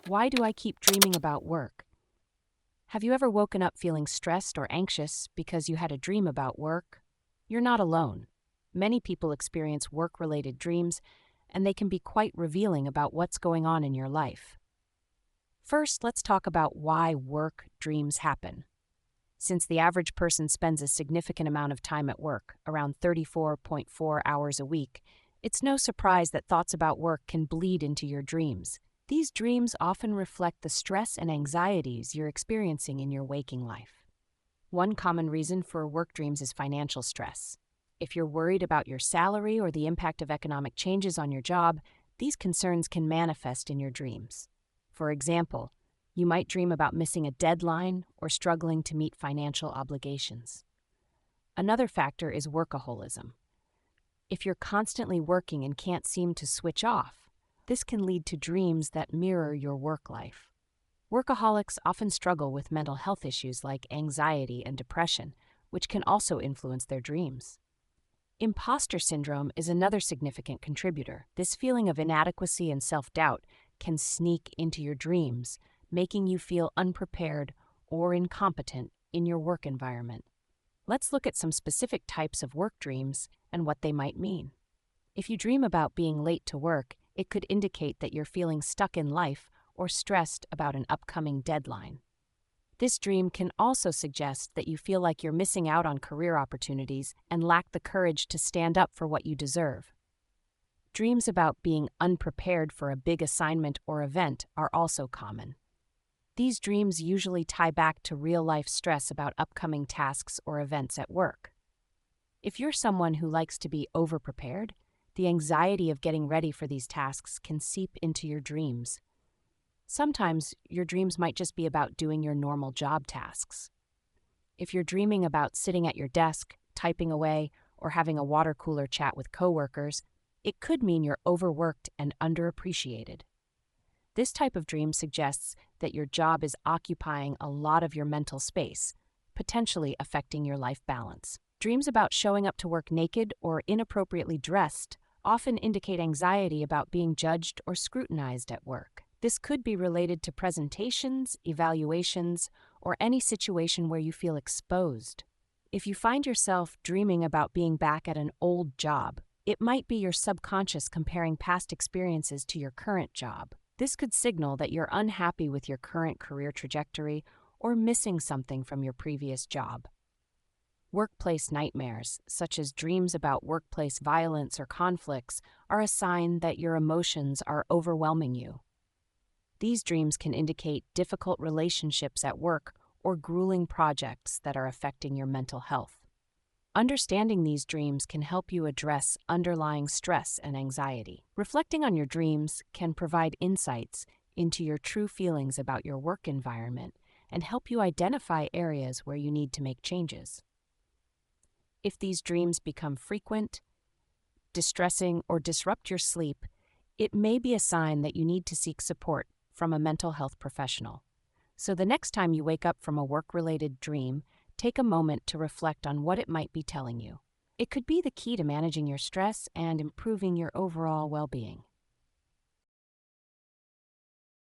Why do I keep dreaming about work? Have you ever woken up feeling stressed or anxious because you had a dream about work? You're not alone. Many people experience work-related dreams, and they can be quite revealing about what's going on in your life. First, let's talk about why work dreams happen. Since the average person spends a significant amount of time at work, around 34.4 hours a week, it's no surprise that thoughts about work can bleed into your dreams. These dreams often reflect the stress and anxieties you're experiencing in your waking life. One common reason for work dreams is financial stress. If you're worried about your salary or the impact of economic changes on your job, these concerns can manifest in your dreams. For example, you might dream about missing a deadline or struggling to meet financial obligations. Another factor is workaholism. If you're constantly working and can't seem to switch off, this can lead to dreams that mirror your work life. Workaholics often struggle with mental health issues like anxiety and depression, which can also influence their dreams. Imposter syndrome is another significant contributor. This feeling of inadequacy and self-doubt can sneak into your dreams, making you feel unprepared or incompetent in your work environment. Let's look at some specific types of work dreams and what they might mean. If you dream about being late to work, it could indicate that you're feeling stuck in life or stressed about an upcoming deadline. This dream can also suggest that you feel like you're missing out on career opportunities and lack the courage to stand up for what you deserve. Dreams about being unprepared for a big assignment or event are also common. These dreams usually tie back to real-life stress about upcoming tasks or events at work. If you're someone who likes to be overprepared, the anxiety of getting ready for these tasks can seep into your dreams. Sometimes your dreams might just be about doing your normal job tasks. If you're dreaming about sitting at your desk, typing away, or having a water cooler chat with coworkers, it could mean you're overworked and underappreciated. This type of dream suggests that your job is occupying a lot of your mental space, potentially affecting your life balance. Dreams about showing up to work naked or inappropriately dressed often indicate anxiety about being judged or scrutinized at work. This could be related to presentations, evaluations, or any situation where you feel exposed. If you find yourself dreaming about being back at an old job, it might be your subconscious comparing past experiences to your current job. This could signal that you're unhappy with your current career trajectory or missing something from your previous job. Workplace nightmares, such as dreams about workplace violence or conflicts, are a sign that your emotions are overwhelming you. These dreams can indicate difficult relationships at work or grueling projects that are affecting your mental health. Understanding these dreams can help you address underlying stress and anxiety. Reflecting on your dreams can provide insights into your true feelings about your work environment and help you identify areas where you need to make changes. If these dreams become frequent, distressing, or disrupt your sleep, it may be a sign that you need to seek support from a mental health professional. So the next time you wake up from a work-related dream, take a moment to reflect on what it might be telling you. It could be the key to managing your stress and improving your overall well-being.